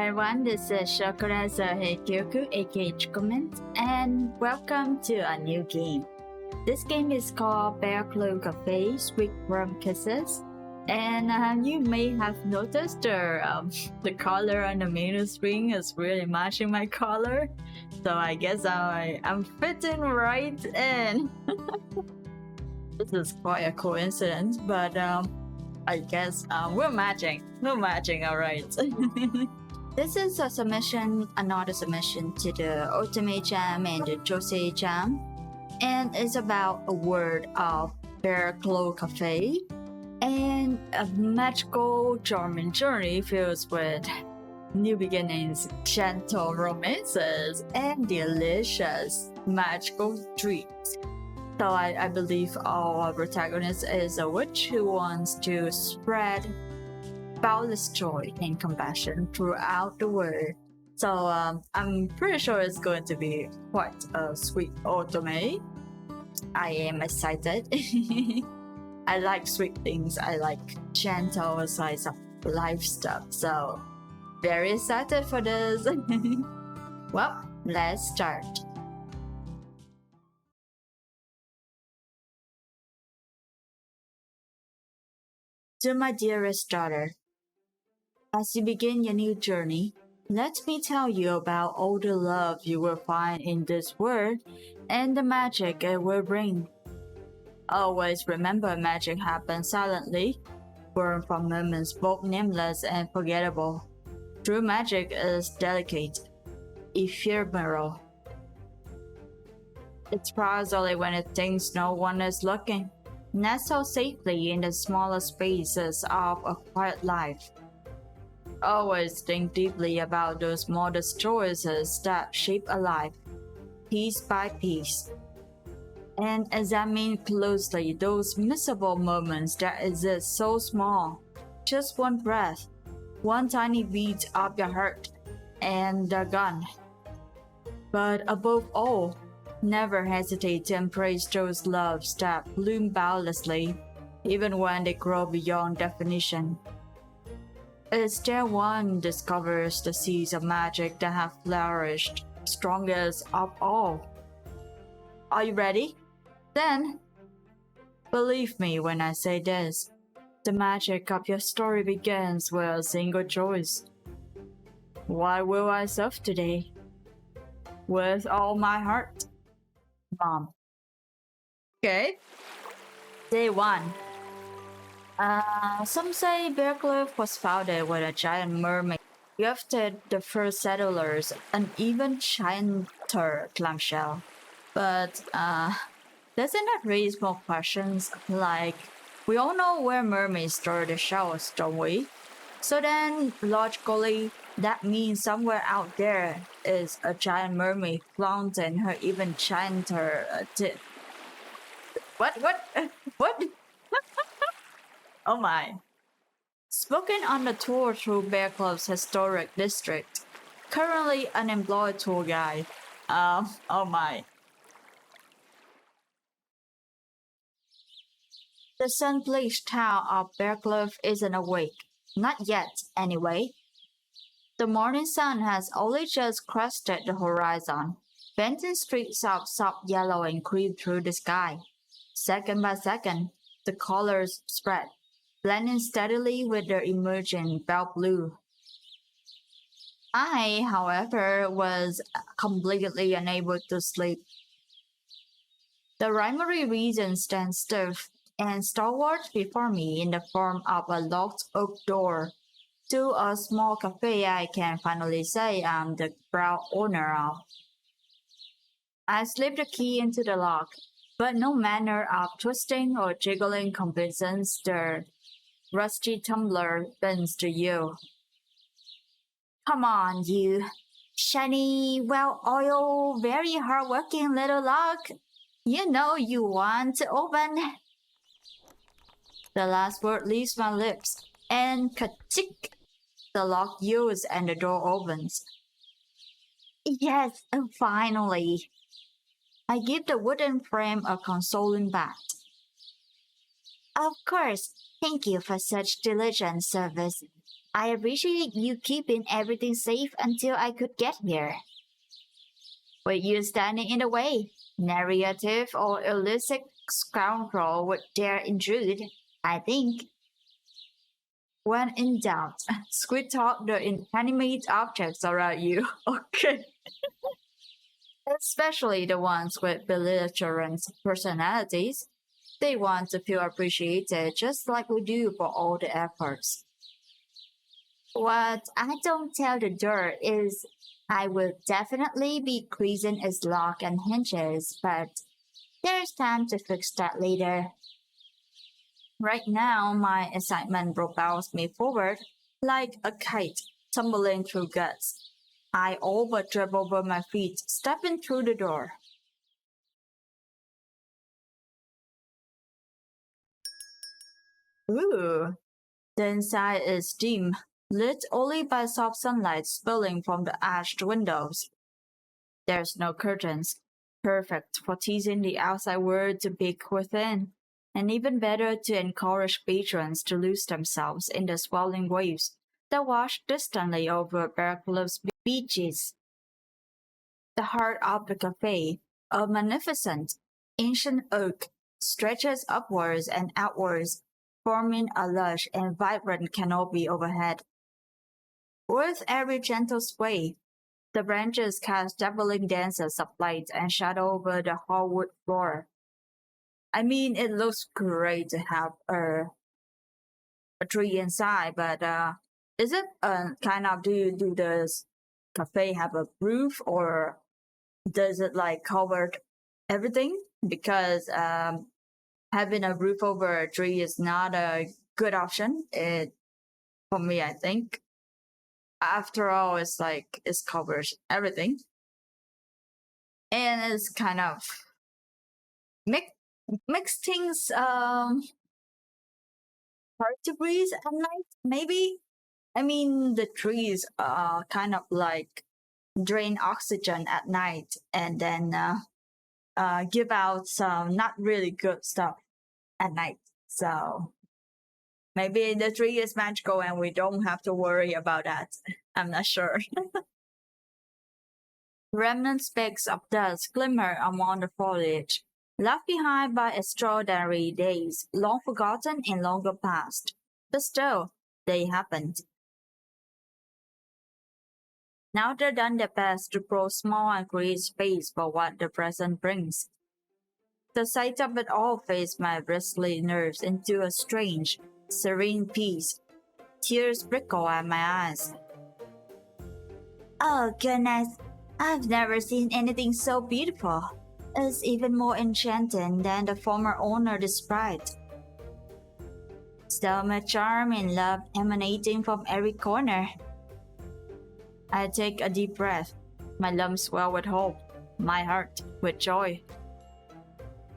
everyone, this is Shokora Zouheikyoku aka chocomint, and welcome to a new game. This game is called Pearlglow Cafe with Crumb Kisses, and you may have noticed the color on the menu screen is really matching my color, so I guess I'm fitting right in. This is quite a coincidence, but I guess we're matching. We're matching, alright. This is a submission, another submission to the Otome Jam and the Josei Jam, and it's about a word of Pearlglow Cafe and a magical, charming journey filled with new beginnings, gentle romances, and delicious magical treats. So I believe our protagonist is a witch who wants to spread boundless joy and compassion throughout the world. So I'm pretty sure it's going to be quite a sweet otome. I am excited. I like sweet things. I like gentle slice of life stuff. So very excited for this. Well, let's start. To my dearest daughter, as you begin your new journey, let me tell you about all the love you will find in this world and the magic it will bring. Always remember magic happens silently, born from moments both nameless and forgettable. True magic is delicate, ephemeral. It spreads only when it thinks no one is looking. Nestle safely in the smaller spaces of a quiet life. Always think deeply about those modest choices that shape a life, piece by piece. And examine closely those miserable moments that exist so small. Just one breath, one tiny beat of your heart, and they're gone. But above all, never hesitate to embrace those loves that bloom boundlessly, even when they grow beyond definition. It's there one discovers the seeds of magic that have flourished, strongest of all. Are you ready? Then, believe me when I say this, the magic of your story begins with a single choice. What will I serve today? With all my heart. Mom. Okay. Day 1. Some say Pearlglow was founded with a giant mermaid gifted the first settlers an even gianter clamshell. But doesn't that raise more questions? Like, we all know where mermaids store their shells, don't we? So then, logically, that means somewhere out there is a giant mermaid flaunting her even gianter tip. What? What? Oh my. Spoken on the tour through Pearlglow's historic district. Currently unemployed tour guide. Oh my. The sun-bleached town of Pearlglow isn't awake. Not yet, anyway. The morning sun has only just crested the horizon. Fainting streaks of soft yellowing creep through the sky. Second by second, the colors spread, blending steadily with their emerging pale blue. I, however, was completely unable to sleep. The primary reason stands stiff and stalwart before me in the form of a locked oak door to a small cafe I can finally say I'm the proud owner of. I slipped the key into the lock, but no manner of twisting or jiggling convinces the rusty tumbler bends to you. Come on, you shiny, well-oiled, very hard-working little lock. You know you want to open. The last word leaves my lips, and ka-tick, the lock yields and the door opens. Yes, finally. I give the wooden frame a consoling pat. Of course, thank you for such diligent service. I appreciate you keeping everything safe until I could get here. With you standing in the way, narrative or illicit scoundrel would dare intrude, I think. When in doubt, squid talk the inanimate objects around you. Okay. Especially the ones with belligerent personalities. They want to feel appreciated just like we do for all the efforts. What I don't tell the dirt is I will definitely be creasing its lock and hinges, but there's time to fix that later. Right now, my excitement propels me forward like a kite tumbling through guts. I all but trip over my feet, stepping through the door. Ooh, the inside is dim, lit only by soft sunlight spilling from the arched windows. There's no curtains, perfect for teasing the outside world to peek within, and even better to encourage patrons to lose themselves in the swelling waves that wash distantly over Pearlglow's beaches. The heart of the cafe, a magnificent, ancient oak, stretches upwards and outwards, forming a lush and vibrant canopy overhead. With every gentle sway, the branches cast dazzling dances of light and shadow over the hardwood floor. I mean, it looks great to have a tree inside, but is it kind of do the cafe have a roof or does it like cover everything? Because having a roof over a tree is not a good option. It for me, I think. After all, it's like it covers everything, and it's kind of make makes things hard to breathe at night. Maybe I mean the trees kind of like drain oxygen at night and then give out some not really good stuff at night. So maybe the tree is magical and we don't have to worry about that. I'm not sure. Remnant specks of dust glimmer among the foliage, left behind by extraordinary days, long forgotten and longer past. But still, they happened. Now they've done their best to grow small and create space for what the present brings. The sight of it all faced my bristly nerves into a strange, serene peace. Tears prickle at my eyes. Oh goodness, I've never seen anything so beautiful. It's even more enchanting than the former owner described. So much charm and love emanating from every corner. I take a deep breath. My lungs swell with hope, my heart with joy.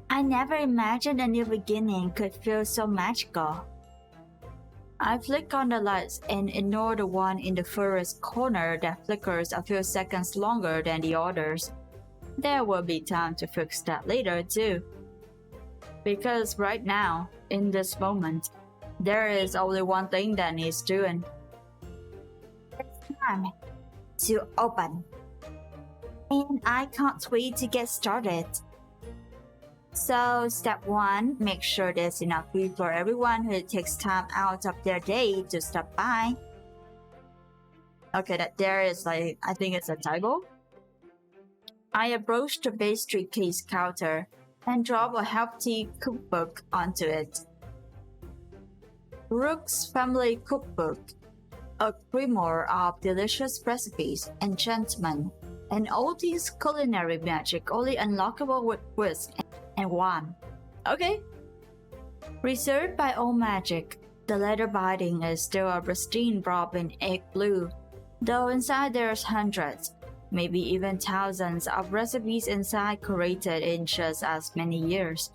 I never imagined a new beginning could feel so magical. I flick on the lights and ignore the one in the furthest corner that flickers a few seconds longer than the others. There will be time to fix that later too. Because right now, in this moment, there is only one thing that needs doing. It's time to open. And I can't wait to get started. So, step 1, make sure there's enough food for everyone who takes time out of their day to stop by. Okay, that there is like, I think it's a typo. I approach the pastry case counter and drop a hefty cookbook onto it. Rook's Family Cookbook, a grimoire of delicious recipes, enchantment, and all these culinary magic only unlockable with whisk and wine. Okay. Reserved by all magic, the letter binding is still a pristine robin egg blue, though inside there's hundreds, maybe even thousands of recipes inside created in just as many years.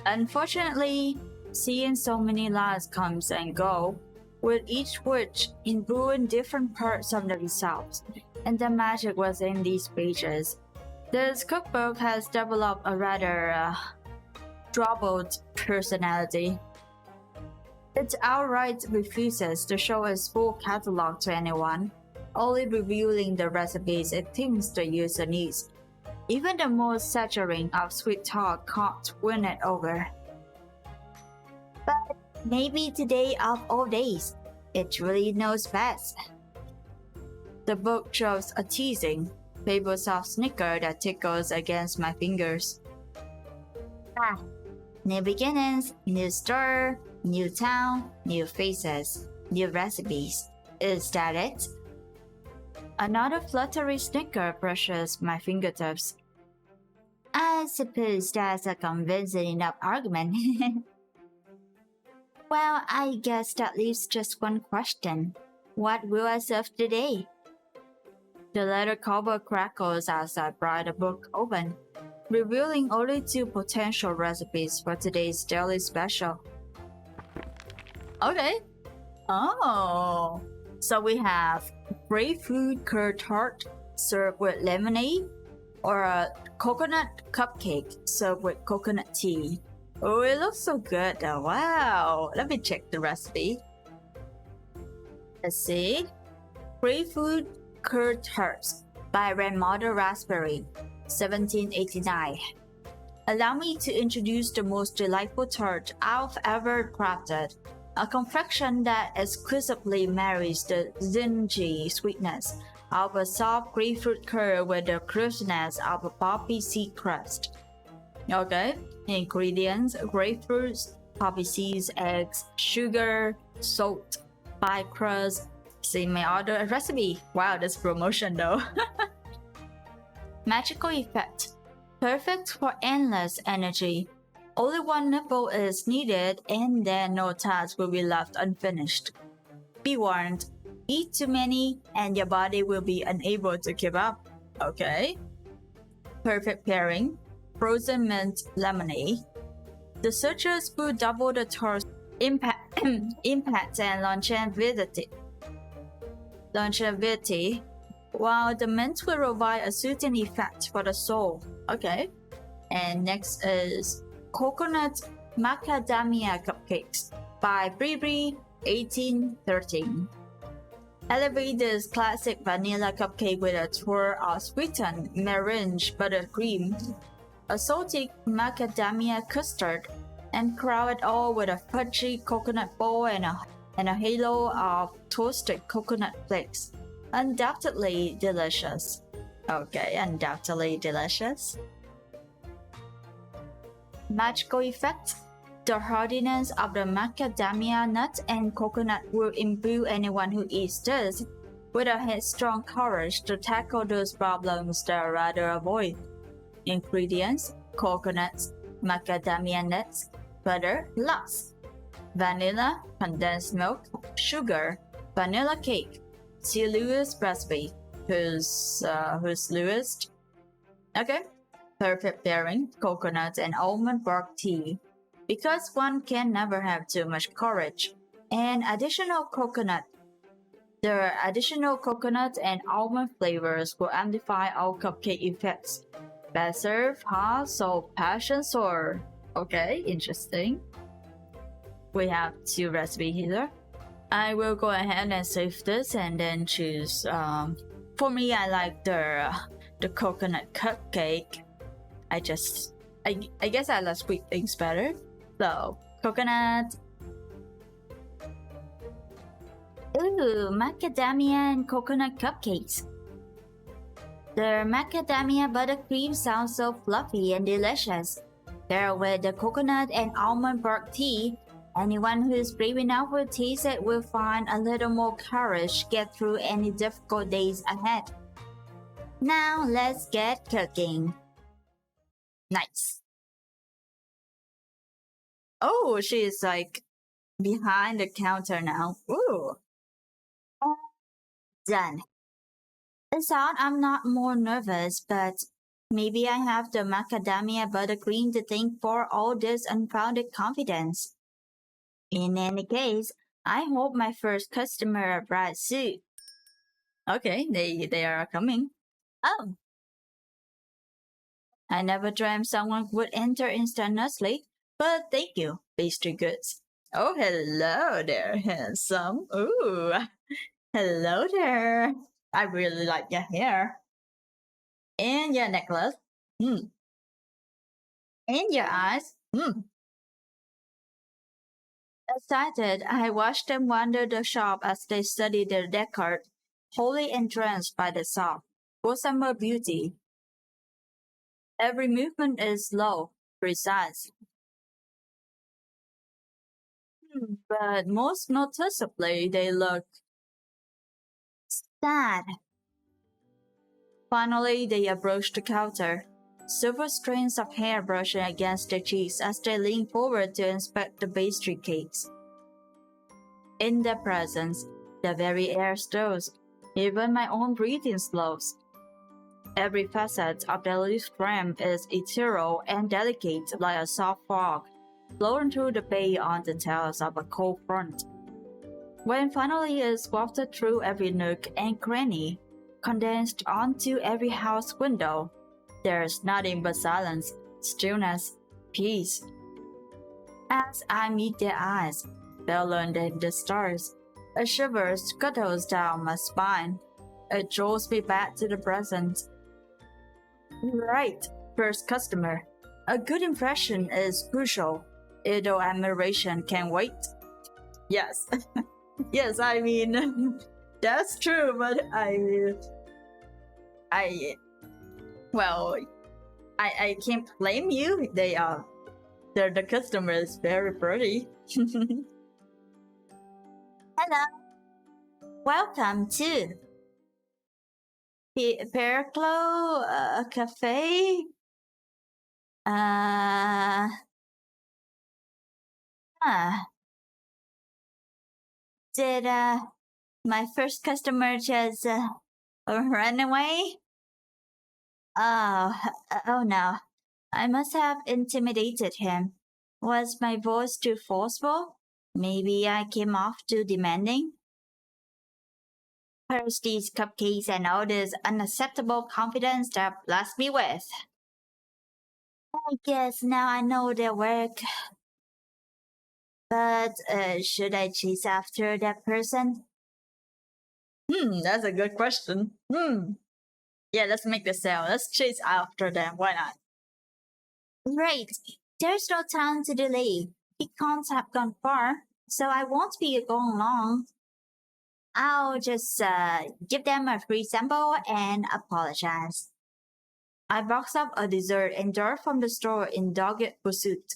Unfortunately, seeing so many lives come and go, with each which imbuing different parts of the results, and the magic within these pages. This cookbook has developed a rather troubled personality. It outright refuses to show its full catalog to anyone, only revealing the recipes it thinks the user needs. Even the most saturating of sweet talk can't win it over. But maybe today of all days, it really knows best. The book shows a teasing, paper soft snicker that tickles against my fingers. Ah, new beginnings, new store, new town, new faces, new recipes. Is that it? Another fluttery snicker brushes my fingertips. I suppose that's a convincing enough argument. Well, I guess that leaves just one question. What will I serve today? The letter cover crackles as I pry the book open, revealing only two potential recipes for today's daily special. Okay. Oh. So we have grapefruit curd tart served with lemonade, or a coconut cupcake served with coconut tea. Oh, it looks so good though. Wow. Let me check the recipe. Let's see. Grapefruit curd tarts by Grandmother Raspberry, 1789. Allow me to introduce the most delightful tart I've ever crafted. A confection that exquisitely marries the zingy sweetness of a soft grapefruit curd with the crispness of a poppy seed crust. Okay, ingredients: grapefruits, poppy seeds, eggs, sugar, salt, pie crust. See my other recipe. Wow, this promotion though. Magical effect. Perfect for endless energy. Only one nibble is needed and then no task will be left unfinished. Be warned, eat too many and your body will be unable to keep up. Okay. Perfect pairing. Frozen mint lemonade. The searchers will double the tart's impact and longevity, while the mint will provide a soothing effect for the soul. Okay. And next is Coconut Macadamia Cupcakes by Bribri, 1813. Elevate this classic vanilla cupcake with a twirl of sweetened meringue buttercream, a salty macadamia custard, and crown it all with a fudgy coconut ball and a halo of toasted coconut flakes. Undoubtedly delicious. Okay, undoubtedly delicious. Magical effect. The hardiness of the macadamia nut and coconut will imbue anyone who eats this with a headstrong courage to tackle those problems they rather avoid. Ingredients: coconuts, macadamia nuts, butter, lots, vanilla, condensed milk, sugar, vanilla cake. See Lewis recipe. Who's Lewis? Okay. Perfect pairing, coconut and almond bark tea. Because one can never have too much courage. And additional coconut. The additional coconut and almond flavors will amplify all cupcake effects. Best served, hot, salt, passion, sour. Okay, interesting. We have two recipes here. I will go ahead and save this and then choose. For me, I like the coconut cupcake. I guess I like sweet things better. So, coconut. Ooh, macadamia and coconut cupcakes. The macadamia buttercream sounds so fluffy and delicious. Paired with the coconut and almond bark tea, anyone who is brave enough to taste it will find a little more courage to get through any difficult days ahead. Now, let's get cooking. Nice. Oh, she is like behind the counter now. Ooh. Done. It's odd I'm not more nervous, but maybe I have the macadamia buttercream to thank for all this unfounded confidence. In any case, I hope my first customer arrives soon. Okay, they are coming. Oh. I never dreamt someone would enter instantaneously, but thank you, pastry goods. Oh, hello there, handsome. Ooh, hello there. I really like your hair. And your necklace. Hmm. And your eyes. Hmm. Excited, I watched them wander the shop as they studied their decor, wholly entranced by the soft, gossamer beauty. Every movement is slow, precise, but most noticeably they look sad. Finally, they approached the counter, silver strands of hair brushing against their cheeks as they leaned forward to inspect the pastry cakes. In their presence, the very air stirs, even my own breathing slows. Every facet of the leaf frame is ethereal and delicate like a soft fog, blowing through the bay on the tails of a cold front. When finally is wafted through every nook and cranny, condensed onto every house window, there's nothing but silence, stillness, peace. As I meet their eyes, bellowing in the stars, a shiver scuttles down my spine. It draws me back to the present. Right, first customer. A good impression is crucial. Idle admiration can wait. Yes, yes, I mean, that's true, but I, well, I can't blame you. The customer is very pretty. Hello, welcome to Pearlglow Cafe. Uh, huh. Did my first customer just run away? Oh, oh no. I must have intimidated him. Was my voice too forceful? Maybe I came off too demanding? Curse these cupcakes and all this unacceptable confidence that blessed me with. I guess now I know their work. But should I chase after that person? That's a good question. Yeah, let's make the sale. Let's chase after them. Why not? Right. There's no time to delay. He can't have gone far, so I won't be going long. I'll just give them a free sample and apologize. I box up a dessert and dart from the store in dogged pursuit.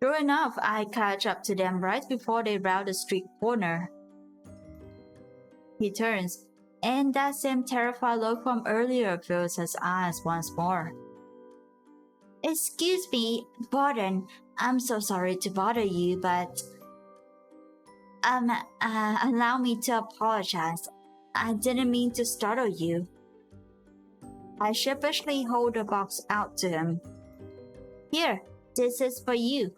Sure enough, I catch up to them right before they round the street corner. He turns, and that same terrified look from earlier fills his eyes once more. Excuse me, pardon. I'm so sorry to bother you, but allow me to apologize. I didn't mean to startle you. I sheepishly hold the box out to him. Here, this is for you.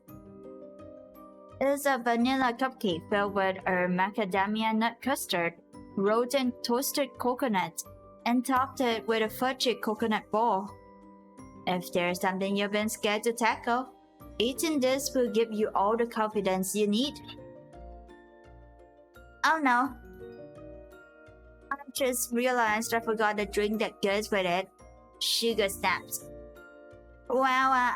It's a vanilla cupcake filled with a macadamia nut custard, rolled in toasted coconut, and topped it with a fudgy coconut ball. If there's something you've been scared to tackle, eating this will give you all the confidence you need. Oh no. I just realized I forgot the drink that goes with it. Sugar snaps. Well,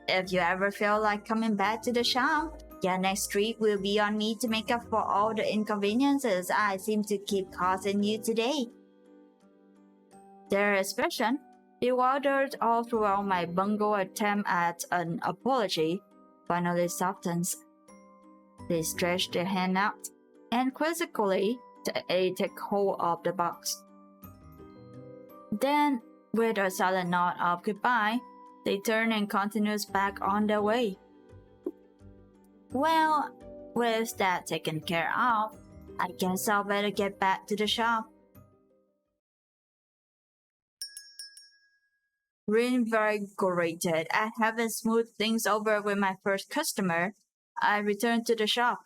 if you ever feel like coming back to the shop, your next treat will be on me to make up for all the inconveniences I seem to keep causing you today. Their expression, bewildered all throughout my bungled attempt at an apology, finally softens. They stretch their hand out, and quizzically take hold of the box. Then, with a silent nod of goodbye, they turn and continues back on their way. Well, with that taken care of, I guess I'll better get back to the shop. Reinvigorated at having smoothed things over with my first customer, I returned to the shop,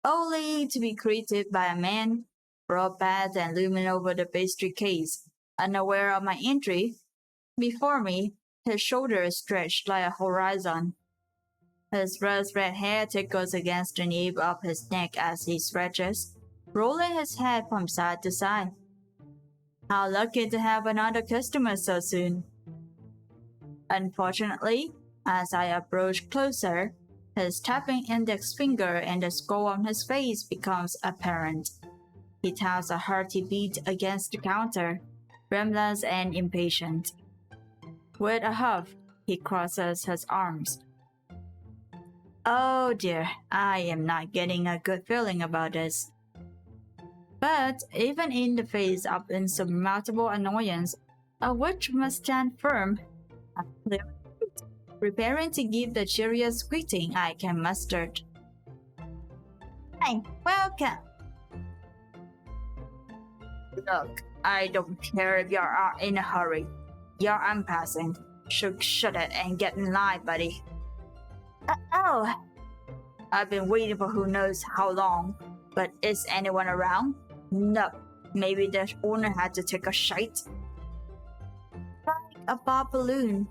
only to be greeted by a man, brought back and looming over the pastry case, unaware of my entry. Before me, his shoulders stretched like a horizon. His rose-red hair tickles against the nape of his neck as he stretches, rolling his head from side to side. How lucky to have another customer so soon. Unfortunately, as I approach closer, his tapping index finger and the skull on his face becomes apparent. He taps a hearty beat against the counter, tremulous and impatient. With a huff, he crosses his arms. Oh dear, I am not getting a good feeling about this. But even in the face of insurmountable annoyance, a witch must stand firm, preparing to give the cheeriest greeting I can muster. Hi, welcome. Look, I don't care if you're in a hurry. You're unpassing. Shut it and get in line, buddy. Oh. I've been waiting for who knows how long. But is anyone around? No. Maybe the owner had to take a shite. Like a bob balloon.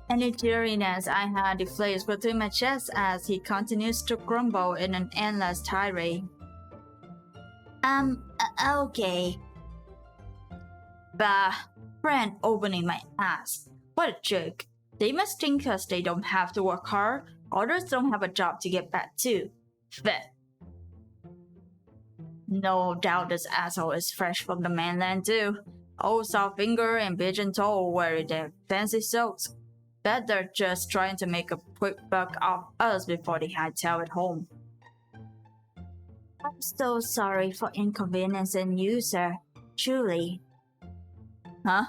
Any cheeriness I had deflates between my chest as he continues to grumble in an endless tirade. Okay. Bah, friend opening my ass. What a jerk. They must think cause they don't have to work hard, others don't have a job to get back to. Fed. No doubt this asshole is fresh from the mainland too. Old soft finger and pigeon toe wearing their fancy silks. Bet they're just trying to make a quick buck off us before they hightail it home. I'm so sorry for inconveniencing you, sir. Truly. Huh?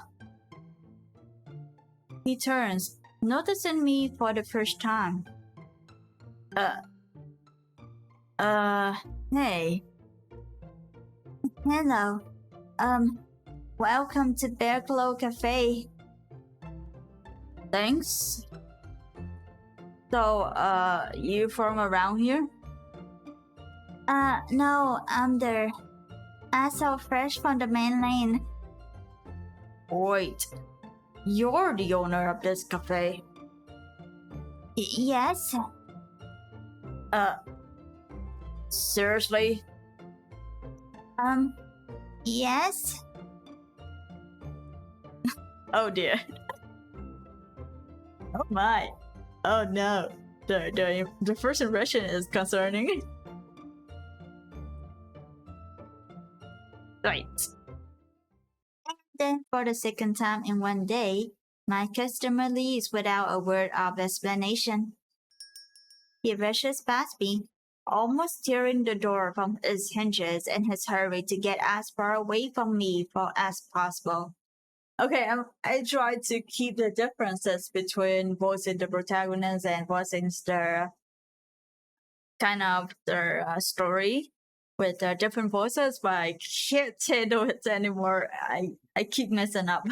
He turns, noticing me for the first time. Hey. Hello. Welcome to Pearlglow Cafe. Thanks. So, you from around here? No, I'm the asshole fresh from the mainland. Wait, you're the owner of this cafe? Yes. Seriously? Yes. Oh dear. Oh my. Oh no. The first impression is concerning. Right. And then for the second time in one day, my customer leaves without a word of explanation. He rushes past me, almost tearing the door from its hinges in his hurry to get as far away from me as possible. Okay, I try to keep the differences between voicing the protagonist and voicing the kind of their story with different voices, but I can't handle it anymore. I keep messing up.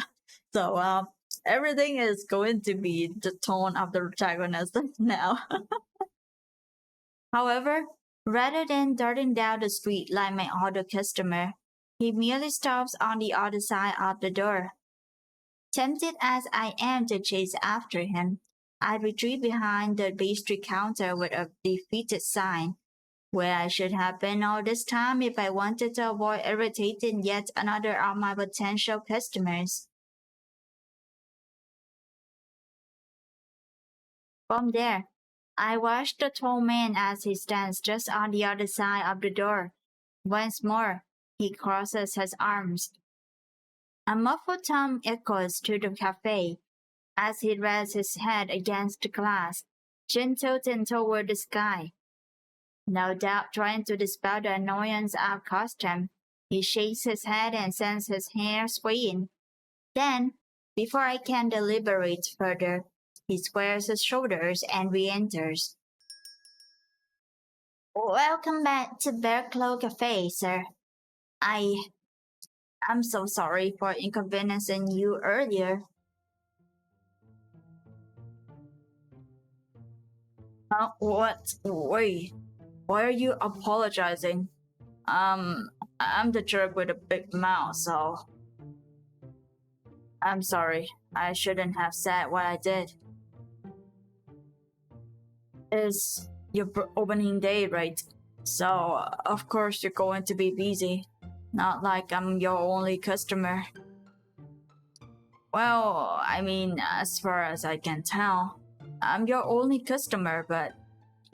So everything is going to be the tone of the protagonist now. However, rather than darting down the street like my other customer, he merely stops on the other side of the door. Tempted as I am to chase after him, I retreat behind the pastry counter with a defeated sign, where I should have been all this time if I wanted to avoid irritating yet another of my potential customers. From there, I watch the tall man as he stands just on the other side of the door. Once more, he crosses his arms. A muffled tone echoes through the cafe as he rests his head against the glass, chin tilted toward the sky. No doubt trying to dispel the annoyance I've caused him, he shakes his head and sends his hair swaying. Then, before I can deliberate further, he squares his shoulders and re-enters. Welcome back to Pearlglow Cafe, sir. I'm so sorry for inconveniencing you earlier. What? Wait. Why are you apologizing? I'm the jerk with a big mouth, so... I'm sorry. I shouldn't have said what I did. It's your opening day, right? So, of course, you're going to be busy. Not like I'm your only customer. Well, I mean, as far as I can tell, I'm your only customer, but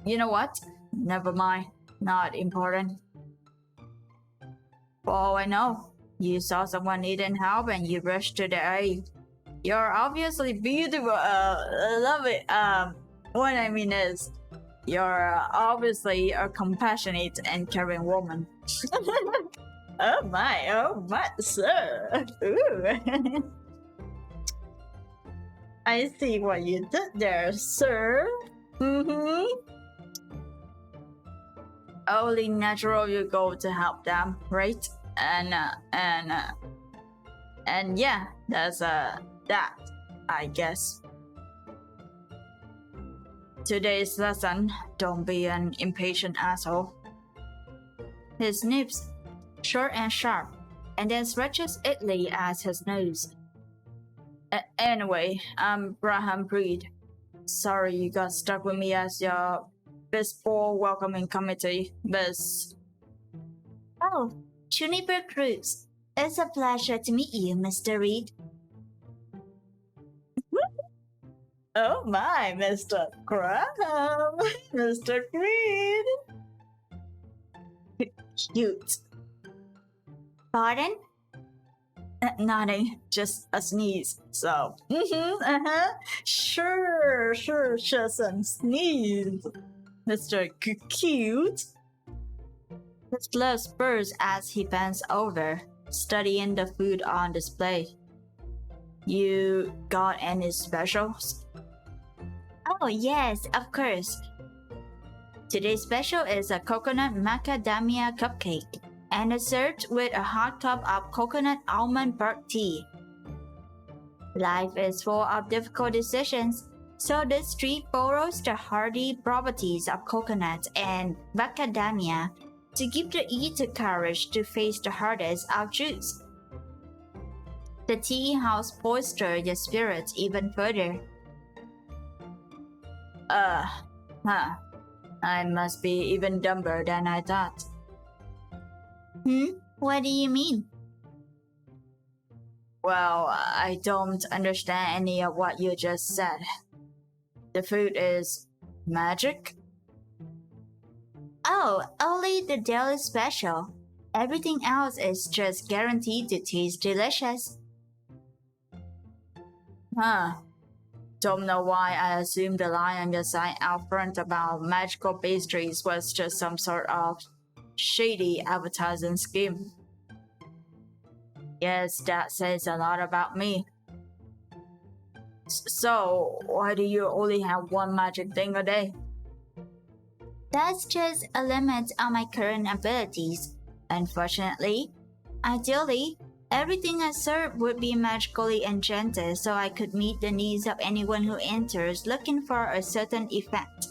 you know what? Never mind. Not important. For all I know, you saw someone needing help and you rushed to their aid. You're obviously beautiful. Love it. What I mean is, you're obviously a compassionate and caring woman. Oh my, sir. Ooh. I see what you did there, sir. Mm-hmm. Only natural you go to help them, right? And yeah, that's that, I guess. Today's lesson, don't be an impatient asshole. He snips, short and sharp, and then stretches idly at his nose. Anyway, I'm Braham Breed. Sorry you got stuck with me as your baseball welcoming committee, Miss. Oh, Juniper Cruz. It's a pleasure to meet you, Mr. Reed. Oh my, Mr. Crumb, Mr. Creed. Cute. Pardon? Nothing, just a sneeze. So, sure, just some sneeze. Mr. Cute. His blood spurs as he bends over, studying the food on display. You got any specials? Oh, yes, of course. Today's special is a coconut macadamia cupcake, and it's served with a hot cup of coconut almond bark tea. Life is full of difficult decisions, so this treat borrows the hardy properties of coconut and macadamia to give the eater courage to face the hardest of truths. The tea helps bolster your spirits even further. I must be even dumber than I thought. What do you mean? Well, I don't understand any of what you just said. The food is magic? Oh, only the daily special. Everything else is just guaranteed to taste delicious. Don't know why I assumed the line on your sign out front about magical pastries was just some sort of shady advertising scheme. Yes, that says a lot about me. So, why do you only have one magic thing a day? That's just a limit on my current abilities. Unfortunately, ideally, everything I serve would be magically enchanted so I could meet the needs of anyone who enters looking for a certain effect.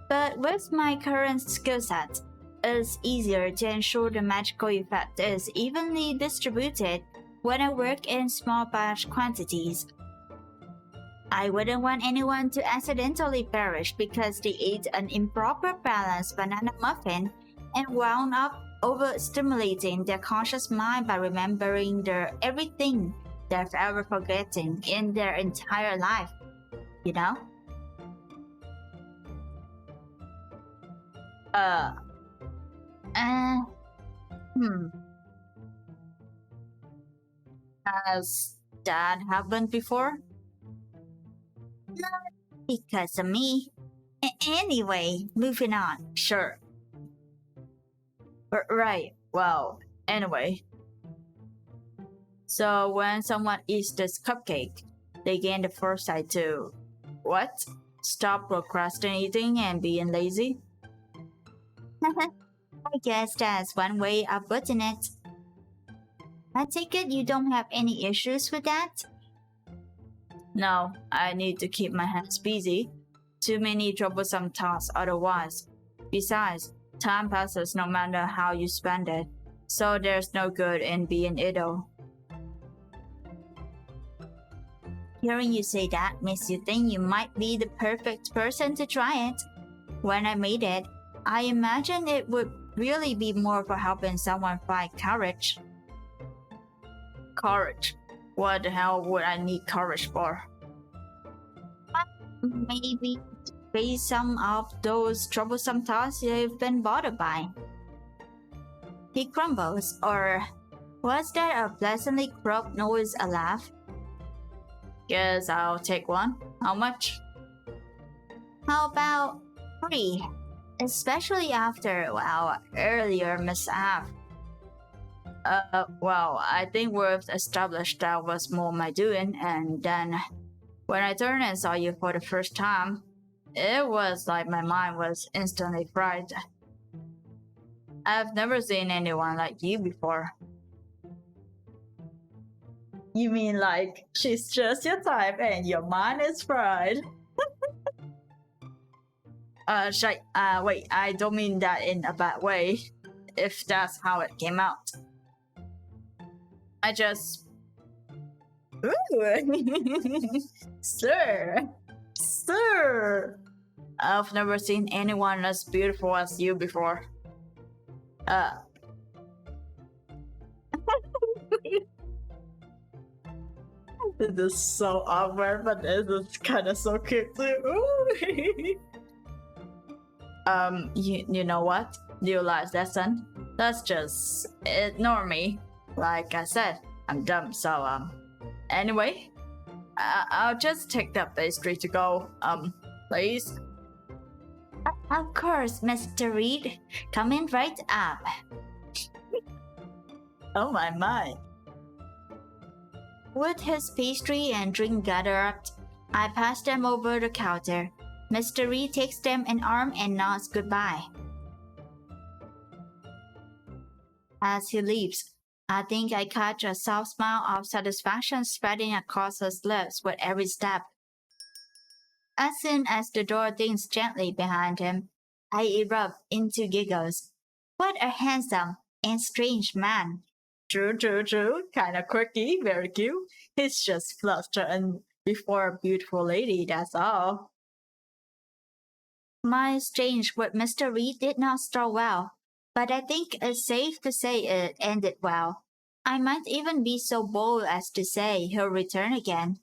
But with my current skill set, it's easier to ensure the magical effect is evenly distributed when I work in small batch quantities. I wouldn't want anyone to accidentally perish because they ate an improper balanced banana muffin and wound up overstimulating their conscious mind by remembering everything they've ever forgotten in their entire life. You know? Has that happened before? Not because of me. Anyway, moving on. Sure. Right, well, anyway. So when someone eats this cupcake, they gain the foresight to, what? Stop procrastinating and being lazy? I guess that's one way of putting it. I take it you don't have any issues with that? No, I need to keep my hands busy. Too many troublesome tasks otherwise. Besides, time passes no matter how you spend it, so there's no good in being idle. Hearing you say that makes you think you might be the perfect person to try it. When I made it, I imagined it would really be more for helping someone find courage. Courage? What the hell would I need courage for? Maybe to face some of those troublesome thoughts you've been bothered by. He crumbles, or was that a pleasantly croaked noise a laugh? Guess I'll take one. How much? How about 3? Especially after our earlier mishap. Well, I think we've established that was more my doing, and then when I turned and saw you for the first time, it was like my mind was instantly fried. I've never seen anyone like you before. You mean like she's just your type and your mind is fried? Wait, I don't mean that in a bad way, if that's how it came out. I just... Ooh. Sir! I've never seen anyone as beautiful as you before. This is so awkward, but this is kind of so cute too. You know what? New life lesson. That's just ignore me. Like I said, I'm dumb. So anyway, I'll just take that pastry to go. Please. Of course, Mr. Reed. Coming right up. Oh my. With his pastry and drink gathered up, I pass them over the counter. Mr. Reed takes them an arm and nods goodbye. As he leaves, I think I catch a soft smile of satisfaction spreading across his lips with every step. As soon as the door dings gently behind him, I erupt into giggles. What a handsome and strange man. True. Kinda quirky, very cute. He's just flustered before a beautiful lady, that's all. My exchange with Mr. Reed did not start well, but I think it's safe to say it ended well. I might even be so bold as to say he'll return again.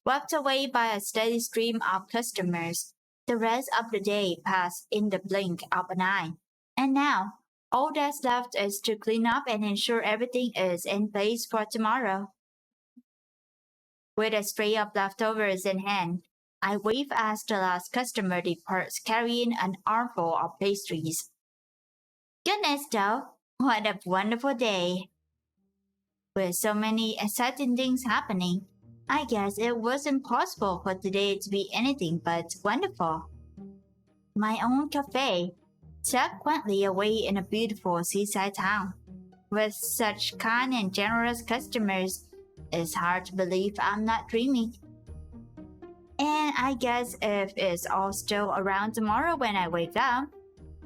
Swept away by a steady stream of customers, the rest of the day passed in the blink of an eye. And now, all that's left is to clean up and ensure everything is in place for tomorrow. With a tray of leftovers in hand, I wave as the last customer departs carrying an armful of pastries. Goodness though, what a wonderful day! With so many exciting things happening, I guess it was impossible for today to be anything but wonderful. My own cafe, tucked quaintly away in a beautiful seaside town. With such kind and generous customers, it's hard to believe I'm not dreaming. And I guess if it's all still around tomorrow when I wake up,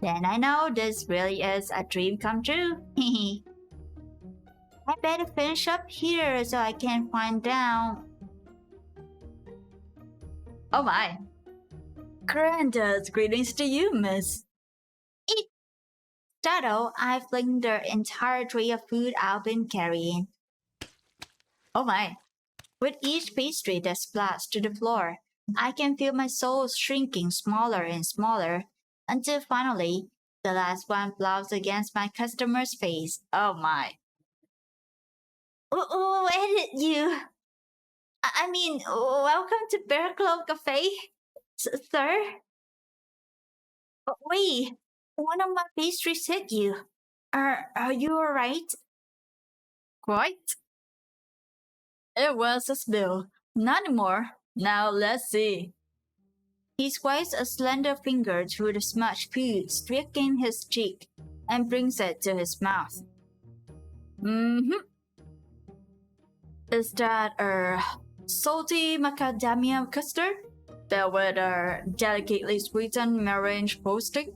then I know this really is a dream come true. I better finish up here so I can find down. Oh my. Granddad's greetings to you, miss. Startled, I fling the entire tray of food I've been carrying. Oh my. With each pastry that splashed to the floor, I can feel my soul shrinking smaller and smaller until finally, the last one plows against my customer's face. Oh my. Where did you? I mean, welcome to Pearlglow Cafe, sir. Wait, one of my pastries hit you. Are you alright? Quite. It was a spill. Not anymore. Now let's see. He swipes a slender finger through the smudged food streaking his cheek and brings it to his mouth. Is that salty macadamia custard? That with a delicately sweetened meringue frosting,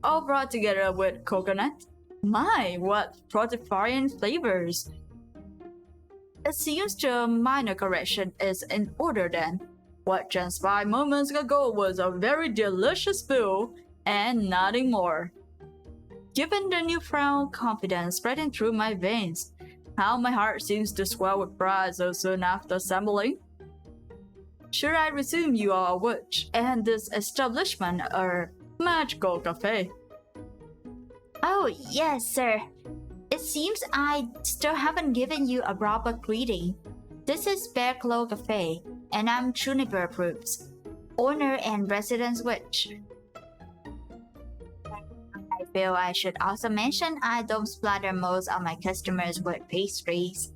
all brought together with coconut? My, what frutifying flavors! seems the minor correction is in order then. What just 5 moments ago was a very delicious food, and nothing more. Given the newfound confidence spreading through my veins, how my heart seems to swell with pride so soon after assembling. Should I resume you are a witch, and this establishment a magical cafe? Oh, yes, sir. It seems I still haven't given you a proper greeting. This is Pearlglow Cafe, and I'm Juniper Proofs, owner and resident witch. I feel I should also mention I don't splatter most of my customers with pastries.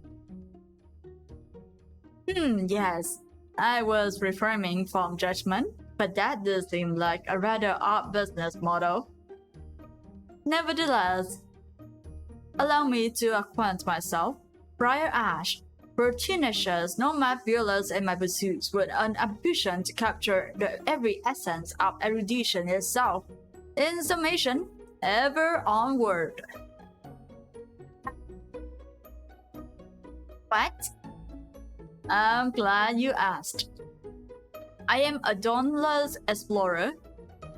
Yes. I was refraining from judgment, but that does seem like a rather odd business model. Nevertheless, allow me to acquaint myself. Briar Ash, pertinacious, nomad fearless in my pursuits with an ambition to capture the every essence of erudition itself. In summation, ever onward. What? I'm glad you asked. I am a dauntless explorer,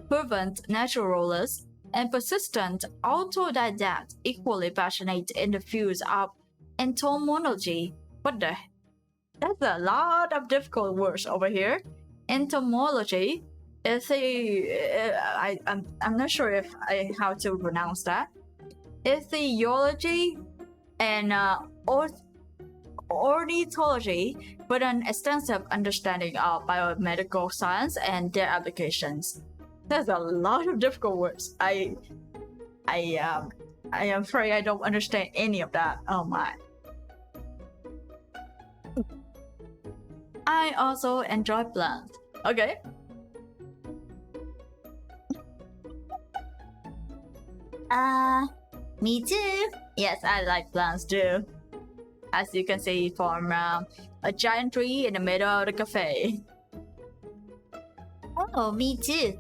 fervent naturalist, and persistent autodidact, equally passionate in the fields of entomology. What the? That's a lot of difficult words over here. Entomology is I'm not sure if how to pronounce that. Ethology and ornithology, with an extensive understanding of biomedical science and their applications. There's a lot of difficult words. I am afraid I don't understand any of that. Oh my. I also enjoy plants. Okay. Me too. Yes, I like plants too. As you can see from a giant tree in the middle of the cafe. Oh, me too.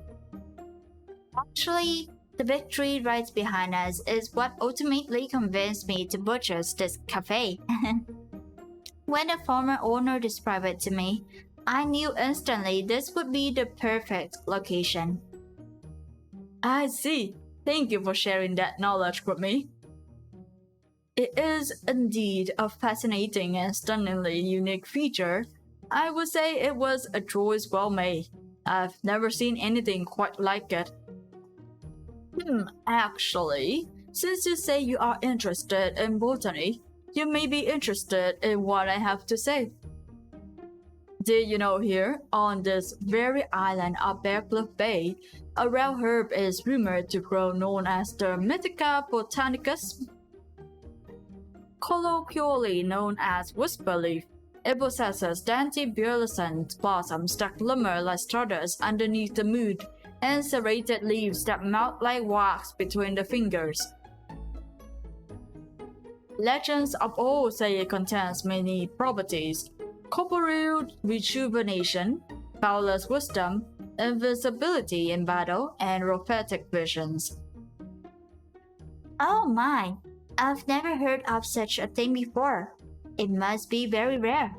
Actually, the big tree right behind us is what ultimately convinced me to purchase this cafe. When the former owner described it to me, I knew instantly this would be the perfect location. I see. Thank you for sharing that knowledge with me. It is indeed a fascinating and stunningly unique feature. I would say it was a choice well made. I've never seen anything quite like it. Actually, since you say you are interested in botany, you may be interested in what I have to say. Did you know here, on this very island of Pearlglow Bay, a rare herb is rumored to grow known as the Mythica botanicus, colloquially known as whisper leaf. It possesses dainty pearlescent blossoms that glimmer like stardust underneath the moon, and serrated leaves that melt like wax between the fingers. Legends of old say it contains many properties: corporeal rejuvenation, boundless wisdom, invisibility in battle, and prophetic visions. Oh my, I've never heard of such a thing before. It must be very rare.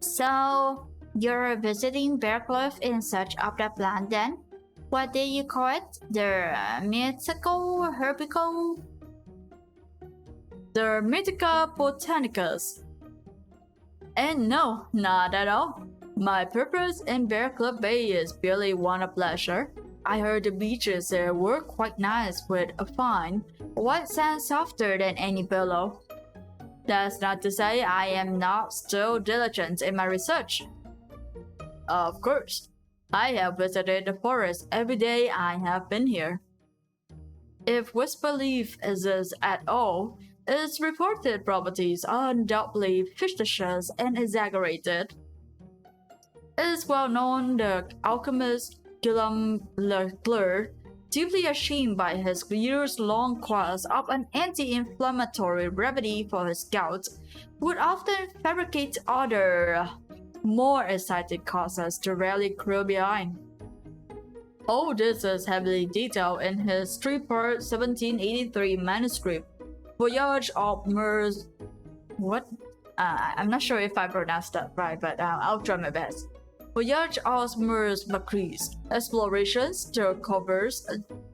So, you're visiting Pearlglow in search of that plant then? What did you call it? The mythical herbical? The Mythica botanicus. And no, not at all. My purpose in Pearlglow Bay is purely one of pleasure. I heard the beaches there were quite nice with a fine, white sand softer than any pillow. That's not to say I am not still diligent in my research. Of course, I have visited the forest every day I have been here. If whisper leaf exists at all, its reported properties are undoubtedly fictitious and exaggerated. It is well known the alchemist Guillaume Leclerc, deeply ashamed by his years-long course of an anti-inflammatory remedy for his gout, would often fabricate other, more exciting causes to rally cruel behind. All this is heavily detailed in his three-part 1783 manuscript, Voyage of I'm not sure if I pronounced that right, but I'll try my best. Voyage aux mers macris. Explorations der covers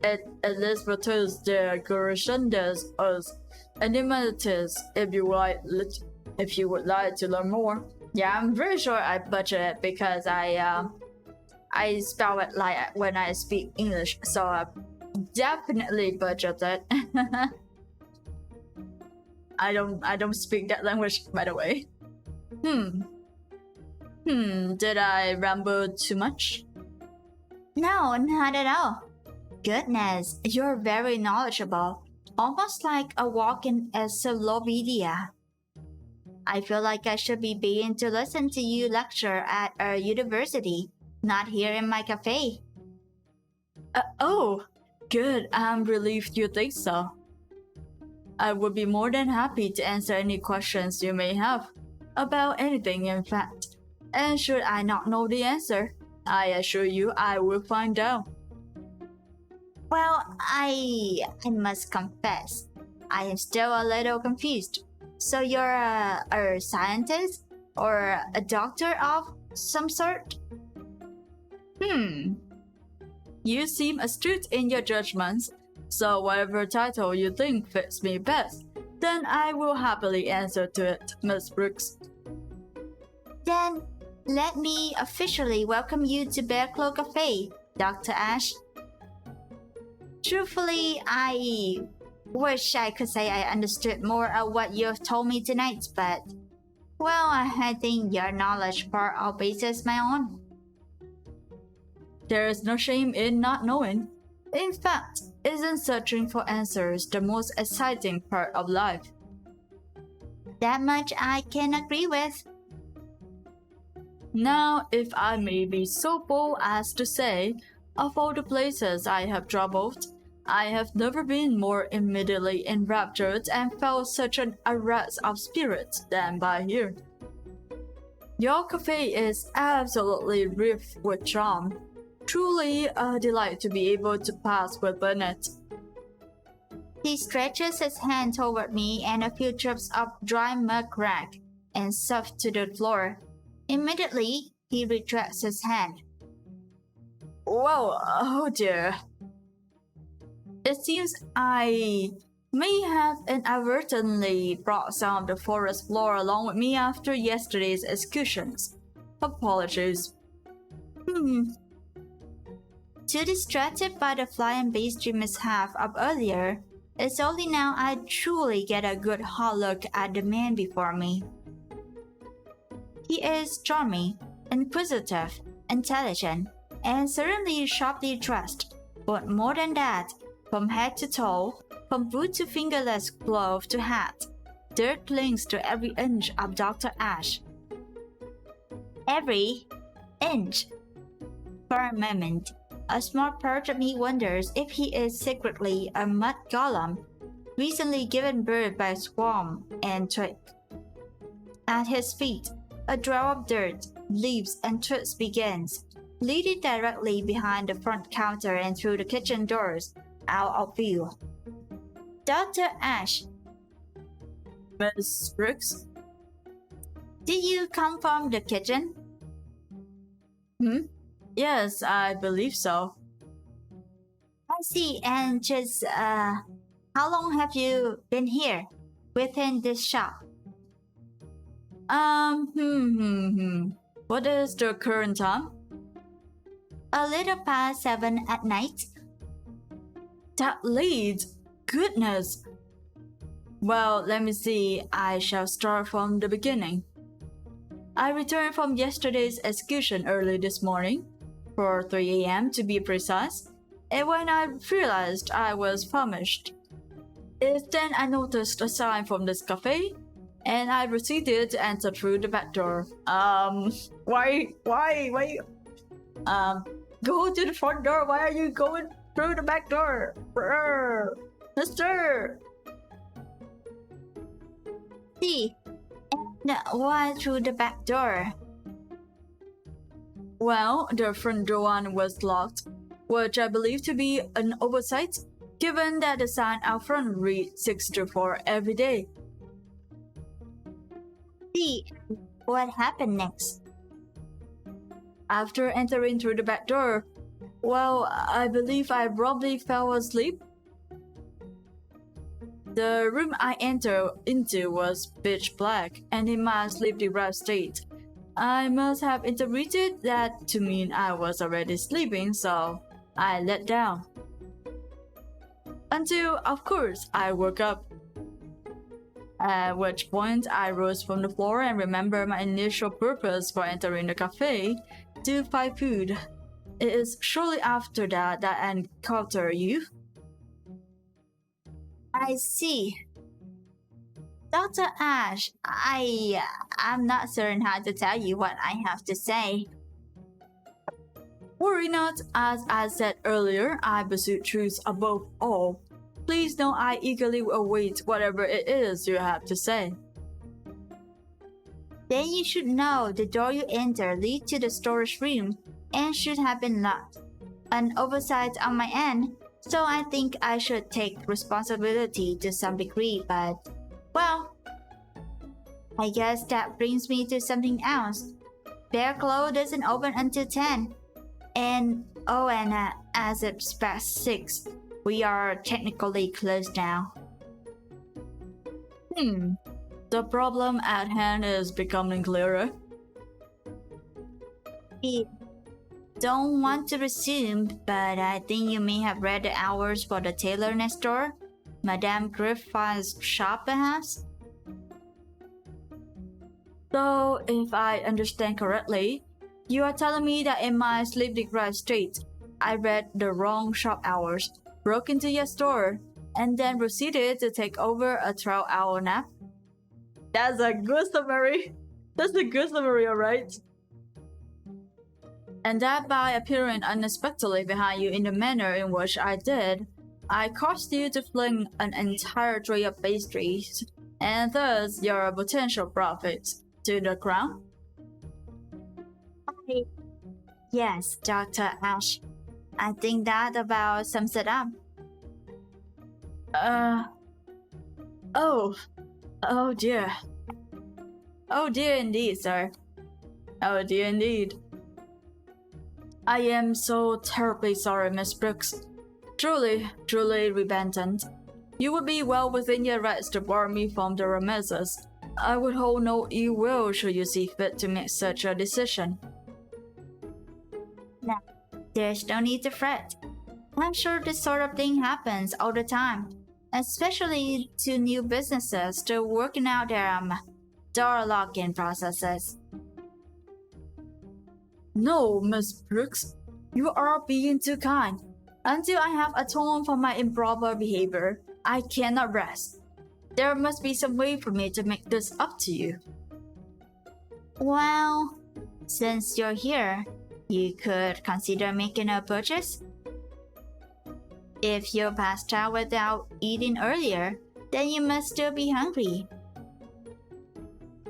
et les retours der Gerson des us. Animalities if you would like to learn more. Yeah, I'm pretty sure I butchered it because I spell it like when I speak English, so I definitely butchered it. I don't speak that language, by the way. Did I ramble too much? No, not at all. Goodness, you're very knowledgeable. Almost like a walk-in encyclopedia. I feel like I should be paying to listen to you lecture at a university, not here in my cafe. Oh, good. I'm relieved you think so. I would be more than happy to answer any questions you may have. About anything, in fact. And should I not know the answer, I assure you I will find out. Well, I must confess, I am still a little confused. So you're a scientist or a doctor of some sort? You seem astute in your judgments, so whatever title you think fits me best, then I will happily answer to it, Miss Brooks. Then let me officially welcome you to Pearlglow Cafe, Dr. Ash. Truthfully, I wish I could say I understood more of what you've told me tonight, but, well, I think your knowledge far outpaces my own. There is no shame in not knowing. In fact, isn't searching for answers the most exciting part of life? That much I can agree with. Now, if I may be so bold as to say, of all the places I have traveled, I have never been more immediately enraptured and felt such an arrest of spirits than by here. Your cafe is absolutely rife with charm. Truly a delight to be able to pass within it. He stretches his hand toward me and a few drops of dry mud crack and soft to the floor. Immediately, he retracts his hand. Well, oh dear. It seems I may have inadvertently brought some of the forest floor along with me after yesterday's excursions. Apologies. Too distracted by the flying pastry mishap of earlier, it's only now I truly get a good hard look at the man before me. He is charming, inquisitive, intelligent, and certainly sharply dressed, but more than that, from head to toe, from boot to fingerless glove to hat, dirt clings to every inch of Dr. Ash. Every inch. For a moment, a small part of me wonders if he is secretly a mud golem, recently given birth by a swarm and twig. At his feet, a trail of dirt, leaves, and twigs begins, leading directly behind the front counter and through the kitchen doors, out of view. Dr. Ash. Miss Brooks? Did you come from the kitchen? Yes, I believe so. I see, and just, how long have you been here, within this shop? What is the current time? A little past 7 at night. That late? Goodness! Well, let me see. I shall start from the beginning. I returned from yesterday's excursion early this morning, for 3 a.m. to be precise, and when I realized I was famished, it's then I noticed a sign from this cafe, and I proceeded to enter through the back door. Why? Go to the front door. Why are you going through the back door? Mister! See, and why through the back door? Well, the front door was locked, which I believe to be an oversight, given that the sign out front reads 6 to 4 every day. See, what happened next? After entering through the back door, well, I believe I probably fell asleep. The room I entered into was pitch black, and in my sleep-deprived state, I must have interpreted that to mean I was already sleeping, so I let down. Until, of course, I woke up. At which point, I rose from the floor and remembered my initial purpose for entering the cafe to buy food. It is shortly after that I encounter you. I see. Dr. Ash, I'm not certain how to tell you what I have to say. Worry not, as I said earlier, I pursue truth above all. Please know I eagerly await whatever it is you have to say. Then you should know the door you enter leads to the storage room and should have been locked. An oversight on my end, so I think I should take responsibility to some degree, but, well, I guess that brings me to something else. Pearlglow doesn't open until 10. And as it's past 6, we are technically closed now. The problem at hand is becoming clearer. I don't want to presume, but I think you may have read the hours for the tailor next door. Madame Griffin's shop, perhaps? So, if I understand correctly, you are telling me that in my sleep-deprived state, I read the wrong shop hours, broke into your store, and then proceeded to take over a 12-hour nap? That's a good summary. That's a good summary, alright? And that by appearing unexpectedly behind you in the manner in which I did, I caused you to fling an entire tray of pastries, and thus your potential profits, to the ground? Yes, Dr. Ash. I think that about sums it up. Oh dear. Oh dear indeed, sir. Oh dear indeed. I am so terribly sorry, Miss Brooks. Truly repentant. You would be well within your rights to bar me from the premises. I would hold no ill will should you see fit to make such a decision. No, there's no need to fret. I'm sure this sort of thing happens all the time, especially to new businesses still working out their door locking processes. No, Miss Brooks, you are being too kind. Until I have atoned for my improper behavior, I cannot rest. There must be some way for me to make this up to you. Well, since you're here, you could consider making a purchase. If you passed out without eating earlier, then you must still be hungry.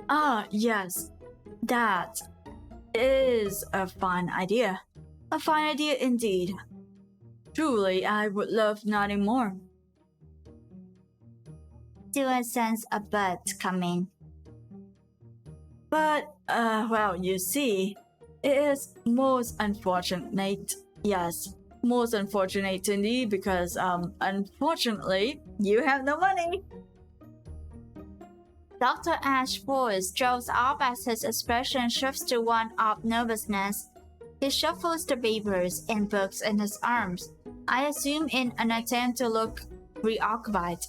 Ah, yes, that is a fine idea. A fine idea indeed. Truly, I would love nothing more. Do I sense a but coming? But, well, you see, it is most unfortunate. Yes, most unfortunate indeed because, unfortunately, you have no money. Dr. Ash's voice draws up as his expression shifts to one of nervousness. He shuffles the papers and books in his arms, I assume in an attempt to look preoccupied.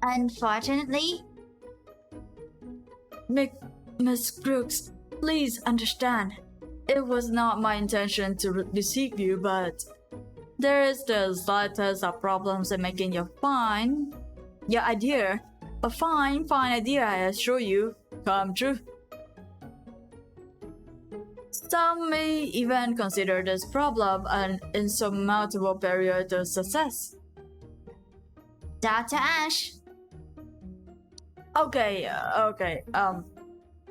Unfortunately, Miss Brooks, please understand. It was not my intention to deceive you, but there is the slightest of problems in making your idea, a fine idea, I assure you, come true. Some may even consider this problem an insurmountable barrier to success. Dr. Ash. Okay.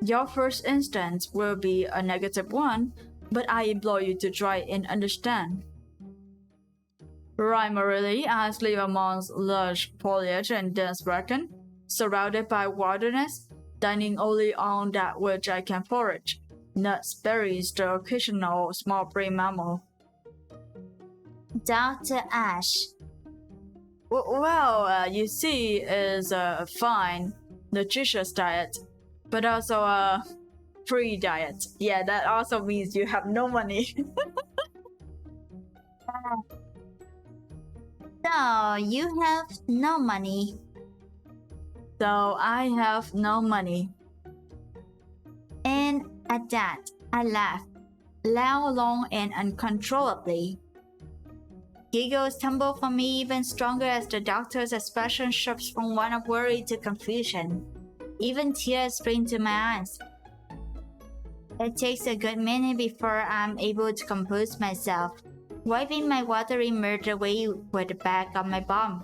Your first instance will be a negative one, but I implore you to try and understand. Primarily, I live amongst lush foliage and dense bracken, surrounded by wilderness, dining only on that which I can forage, nuts, berries, the occasional small prey mammal. Dr. Ash. Well, you see, is a fine, nutritious diet, but also a free diet. Yeah, that also means you have no money. So, you have no money. So I have no money. And at that, I laughed, loud, long, and uncontrollably. Giggles tumbled from me even stronger as the doctor's expression shifts from one of worry to confusion. Even tears spring to my eyes. It takes a good minute before I'm able to compose myself, wiping my watery mirth away with the back of my palm.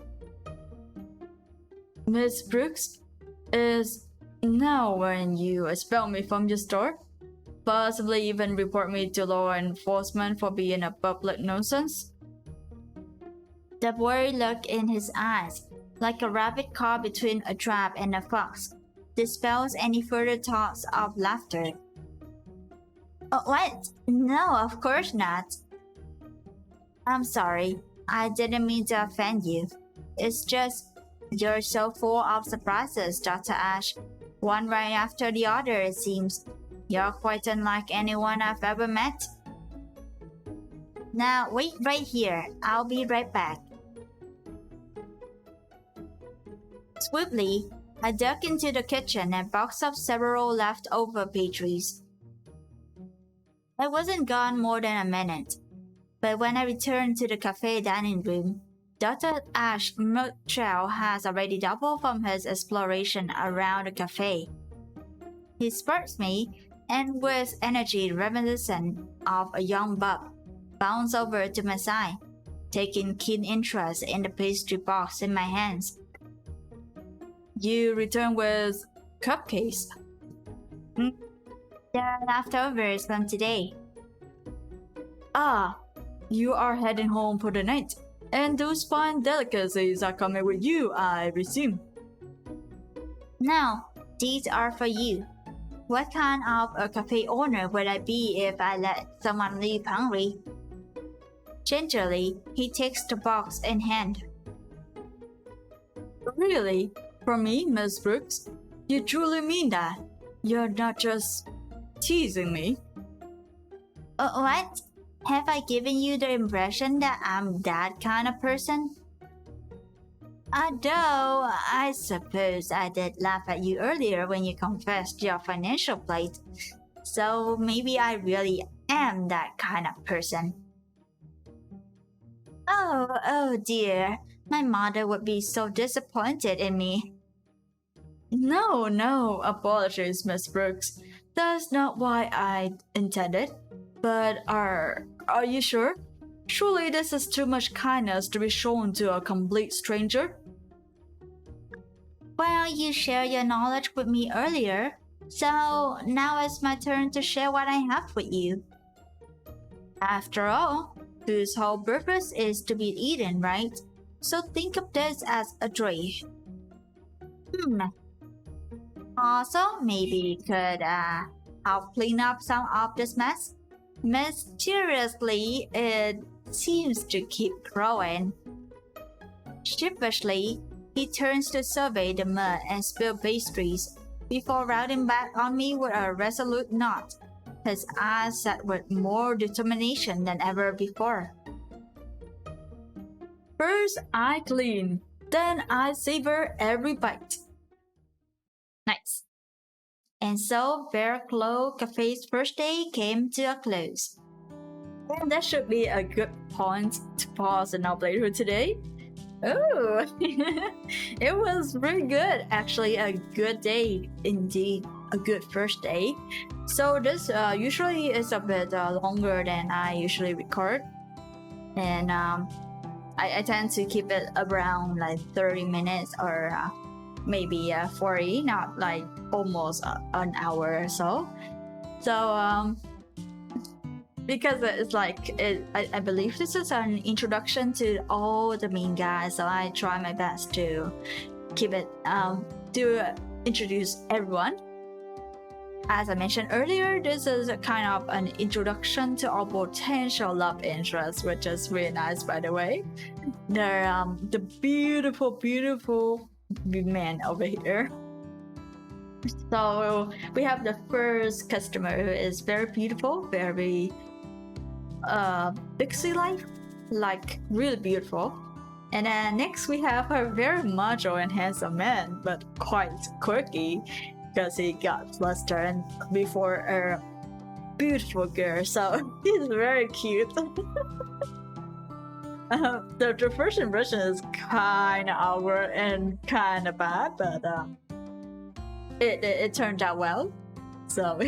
Miss Brooks, is now when you expel me from your store? Possibly even report me to law enforcement for being a public nuisance? The worried look in his eyes, like a rabbit caught between a trap and a fox, dispels any further thoughts of laughter. Oh, what? No, of course not. I'm sorry. I didn't mean to offend you. It's just you're so full of surprises, Dr. Ash. One right after the other, it seems. You're quite unlike anyone I've ever met. Now, wait right here. I'll be right back. Swiftly, I duck into the kitchen and box up several leftover pastries. I wasn't gone more than a minute, but when I returned to the cafe dining room, Dr. Ash Murtrell has already doubled from his exploration around the cafe. He spurs me, and with energy reminiscent of a young buck, bounds over to my side, taking keen interest in the pastry box in my hands. You return with cupcakes. They're leftovers from today. Ah, you are heading home for the night, and those fine delicacies are coming with you, I presume. No, these are for you. What kind of a cafe owner would I be if I let someone leave hungry? Gingerly, he takes the box in hand. Really? For me, Miss Brooks? You truly mean that? You're not just teasing me? What? Have I given you the impression that I'm that kind of person? Although, I suppose I did laugh at you earlier when you confessed your financial plight. So maybe I really am that kind of person. Oh dear. My mother would be so disappointed in me. No, apologies, Miss Brooks. That's not why I intended. But are you sure? Surely this is too much kindness to be shown to a complete stranger? Well, you shared your knowledge with me earlier, so now it's my turn to share what I have with you. After all, food's whole purpose is to be eaten, right? So think of this as a treat. Also, maybe you could help clean up some of this mess. Mysteriously, it seems to keep growing. Sheepishly, he turns to survey the mud and spilled pastries before routing back on me with a resolute nod, his eyes set with more determination than ever before. First I clean, then I savor every bite. Nice. And so Pearlglow Cafe's first day came to a close. And that should be a good point to pause in our playthrough today. Oh, it was really good. Actually, a good day indeed. A good first day. So this usually is a bit longer than I usually record. And I tend to keep it around like 30 minutes or maybe 40, not like almost an hour or so. So because it's like I believe this is an introduction to all the main guys, so I try my best to keep it do introduce everyone. As I mentioned earlier, this is a kind of an introduction to our potential love interest, which is really nice, by the way. They're the beautiful men over here. So we have the first customer who is very beautiful, very pixie-like, like really beautiful. And then next we have a very macho and handsome man, but quite quirky because he got flustered before a beautiful girl. So he's very cute. The first impression is kind of awkward and kind of bad, but it turned out well. So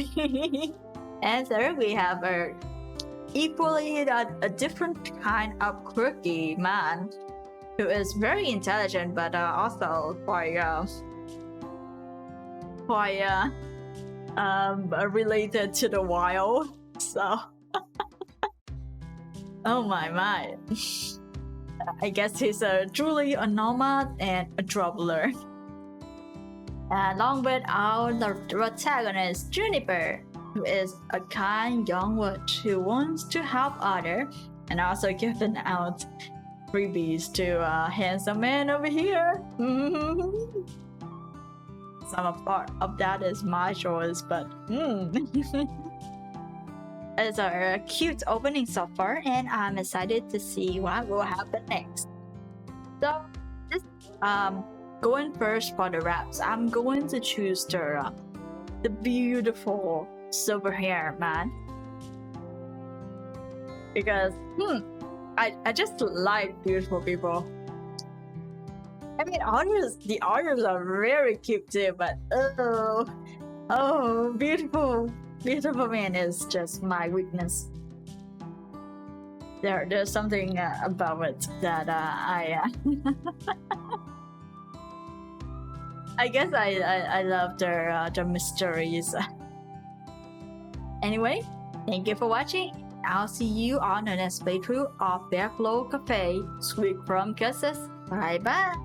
and third we have a equally a different kind of quirky man who is very intelligent, but also quite related to the wild. So oh my. I guess he's truly a nomad and a traveler. Along with our protagonist Juniper, who is a kind young witch who wants to help others and also giving out freebies to a handsome man over here. Some part of that is my choice, but it's a cute opening so far, and I'm excited to see what will happen next. So, this going first for the wraps, I'm going to choose the beautiful silver hair man because I just like beautiful people. I mean, the others are very cute too, but beautiful man is just my weakness. There's something about it that I guess I love their mysteries. Anyway, thank you for watching. I'll see you on the next playthrough of Pearlglow Cafe Sweet Crumb Kisses. Bye bye.